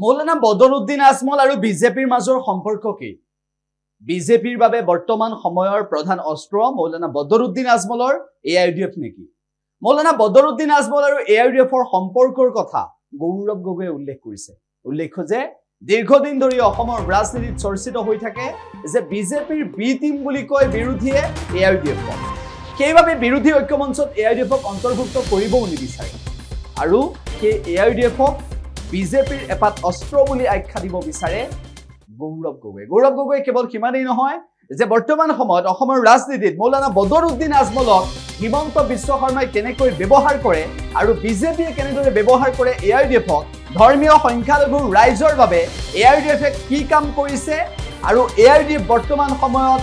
মৌলানা বদৰুদ্দিন আজমল আৰু বিজেপিৰ মাজৰ সম্পৰ্ক কি? বিজেপিৰ বাবে বৰ্তমান সময়ৰ প্ৰধান অস্ত্ৰ মৌলানা বদৰুদ্দিন আজমলৰ এআইডিএফ নেকি? মৌলানা বদৰুদ্দিন আজমল আৰু এআইডিএফৰ সম্পৰ্কৰ কথা গৌৰৱ গগৈয়ে উল্লেখ কৰিছে। উল্লেখ্য যে দীৰ্ঘদিন ধৰি অসমৰ ৰাজনীতিত চৰ্চিত হৈ থাকে যে বিজেপিৰ বি টিম বুলি কয় বিৰোধীয়ে এআইডিএফক। সেইবাবে বিৰোধী ঐক্যমঞ্চত এআইডিএফক অন্তৰ্ভুক্ত কৰিবও নিবিচাৰে আৰু সেই এআইডিএফক বিজেপিৰ এপাত অস্ত্ৰ বুলি আখ্যা দিব বিচাৰে গৌৰৱ গগৈ। গৌৰৱ গগৈ কেৱল সিমানেই নহয় যে বৰ্তমান সময়ত অসমৰ ৰাজনীতিত মৌলানা বদৰুদ্দিন আজমলক হিমন্ত বিশ্ব শৰ্মাই কেনেকৈ ব্যৱহাৰ কৰে আৰু বিজেপিয়ে কেনেদৰে ব্যৱহাৰ কৰে এআইডিএফক, ধৰ্মীয় সংখ্যালঘু ৰাইজৰ বাবে এআইডিএফে কি কাম কৰিছে আৰু এআইডিএফ বৰ্তমান সময়ত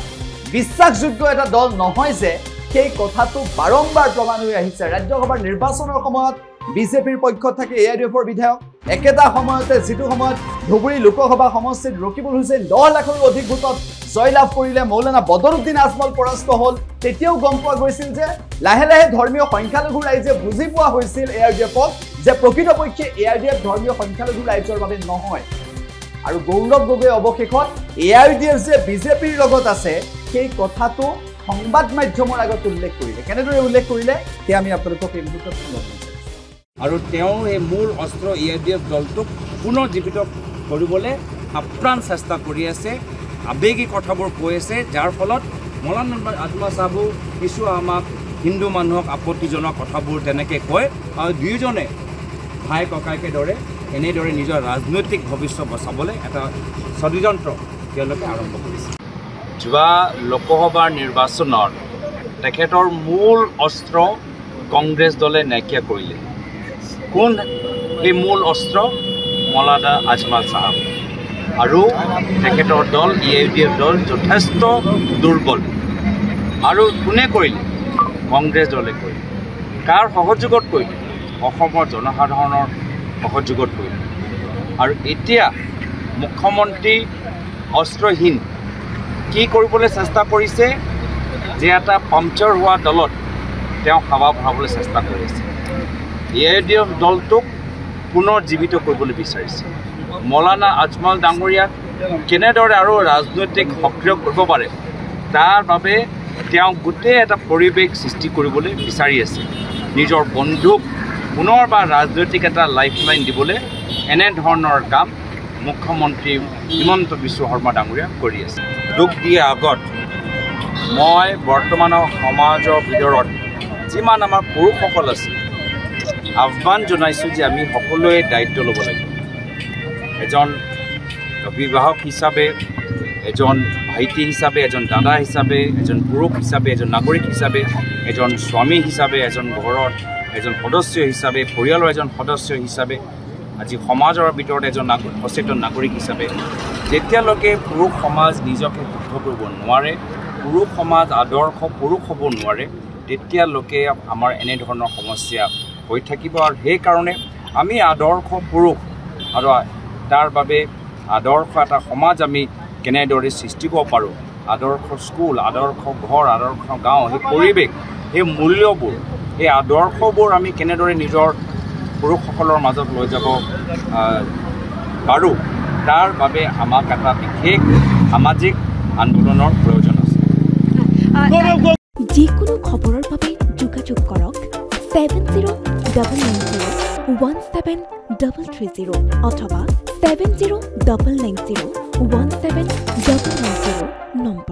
বিশ্বাসযোগ্য এটা দল নহয় যে সেই কথাটো বাৰম্বাৰ প্ৰমাণ হৈ আহিছে। ৰাজ্যসভাৰ নিৰ্বাচনৰ সময়ত বিজেপিৰ পক্ষত থাকে এআইডিএফৰ বিধায়ক, একেটা সময়তে যিটো সময়ত ধুবুৰী লোকসভা সমষ্টিত ৰকিবুল হুছেইন 10 লাখৰো অধিক ভোটত জয়লাভ কৰিলে মৌলানা বদৰুদ্দিন আজমল পৰাস্ত হ'ল। তেতিয়াও গম পোৱা গৈছিল যে লাহে লাহে ধৰ্মীয় সংখ্যালঘু ৰাইজে বুজি পোৱা হৈছিল এআইডিএফক যে প্ৰকৃতপক্ষে এআইডিএফ ধৰ্মীয় সংখ্যালঘু ৰাইজৰ বাবে নহয়। আৰু গৌৰৱ গগৈ অৱশেষত এআইডিএফ যে বিজেপিৰ লগত আছে সেই কথাটো সংবাদ মাধ্যমৰ আগত উল্লেখ কৰিলে। কেনেদৰে উল্লেখ কৰিলে সেয়া আমি আপোনালোকক এই মুহূৰ্তত শুনাব বিচাৰিছোঁ। আৰু তেওঁ এই মূল অস্ত্ৰ এআইডিএফ দলটোক পুনৰ জীৱিত কৰিবলৈ আপ্ৰাণ চেষ্টা কৰি আছে, আৱেগিক কথাবোৰ কৈ আছে, যাৰ ফলত মৌলানা আজমল চাহাবো কিছু আমাক হিন্দু মানুহক আপত্তিজনক কথাবোৰ তেনেকৈ কয় আৰু দুয়োজনে ভাই ককাইকে দৰে এনেদৰে নিজৰ ৰাজনৈতিক ভৱিষ্যত বচাবলৈ এটা ষড়যন্ত্ৰ তেওঁলোকে আৰম্ভ কৰিছে। যোৱা লোকসভাৰ নিৰ্বাচনত তেখেতৰ মূল অস্ত্ৰ কংগ্ৰেছ দলে নাইকিয়া কৰিলে। কোন এই মূল অস্ত্ৰ? মৌলানা আজমল চাহাব আৰু তেখেতৰ দল এআইডিএফ দল যথেষ্ট দুৰ্বল। আৰু কোনে কৰিলে? কংগ্ৰেছ দলে কৰিলে। কাৰ সহযোগত কৰিলে? অসমৰ জনসাধাৰণৰ সহযোগত কৰিলে। আৰু এতিয়া মুখ্যমন্ত্ৰী অস্ত্ৰহীন কি কৰিবলৈ চেষ্টা কৰিছে যে এটা পাংচাৰ হোৱা দলত তেওঁ হাৱা ভৰাবলৈ চেষ্টা কৰিছে। এআইডিএফ দলটোক পুনৰ জীৱিত কৰিবলৈ বিচাৰিছে। মৌলানা আজমল ডাঙৰীয়াক কেনেদৰে আৰু ৰাজনৈতিক সক্ৰিয় কৰিব পাৰে তাৰ বাবে তেওঁ গোটেই এটা পৰিৱেশ সৃষ্টি কৰিবলৈ বিচাৰি আছে। নিজৰ বন্ধুক পুনৰবাৰ ৰাজনৈতিক এটা লাইফলাইন দিবলৈ এনেধৰণৰ কাম মুখ্যমন্ত্ৰী হিমন্ত বিশ্ব শৰ্মা ডাঙৰীয়া কৰি আছে। দুখ দিয়ে আগত মই বৰ্তমানৰ সমাজৰ ভিতৰত যিমান আমাৰ পুৰুষসকল আছে আহ্বান জনাইছোঁ যে আমি সকলোৱে দায়িত্ব ল'ব লাগিব। এজন অভিভাৱক হিচাপে, এজন ভাইটি হিচাপে, এজন দাদা হিচাপে, এজন পুৰুষ হিচাপে, এজন নাগৰিক হিচাপে, এজন স্বামী হিচাপে, এজন ঘৰত এজন সদস্য হিচাপে, পৰিয়ালৰ এজন সদস্য হিচাপে, আজি সমাজৰ ভিতৰত এজন সচেতন নাগৰিক হিচাপে যেতিয়ালৈকে পুৰুষ সমাজ নিজকে শুদ্ধ কৰিব নোৱাৰে, পুৰুষ সমাজ আদৰ্শ পুৰুষ হ'ব নোৱাৰে, তেতিয়ালৈকে আমাৰ এনেধৰণৰ সমস্যা হৈ থাকিব। আৰু সেইকাৰণে আমি আদৰ্শ পুৰুষ আৰু তাৰ বাবে আদৰ্শ এটা সমাজ আমি কেনেদৰে সৃষ্টি কৰিব পাৰোঁ, আদৰ্শ স্কুল, আদৰ্শ ঘৰ, আদৰ্শ গাঁও, সেই পৰিৱেশ, সেই মূল্যবোৰ, সেই আদৰ্শবোৰ আমি কেনেদৰে নিজৰ পুৰুষসকলৰ মাজত লৈ যাব পাৰোঁ তাৰ বাবে আমাক এটা বিশেষ সামাজিক আন্দোলনৰ প্ৰয়োজন আছে। যিকোনো খবৰৰ বাবে যোগাযোগ কৰক 7099017330 অথবা 7099017990 নম্বৰ।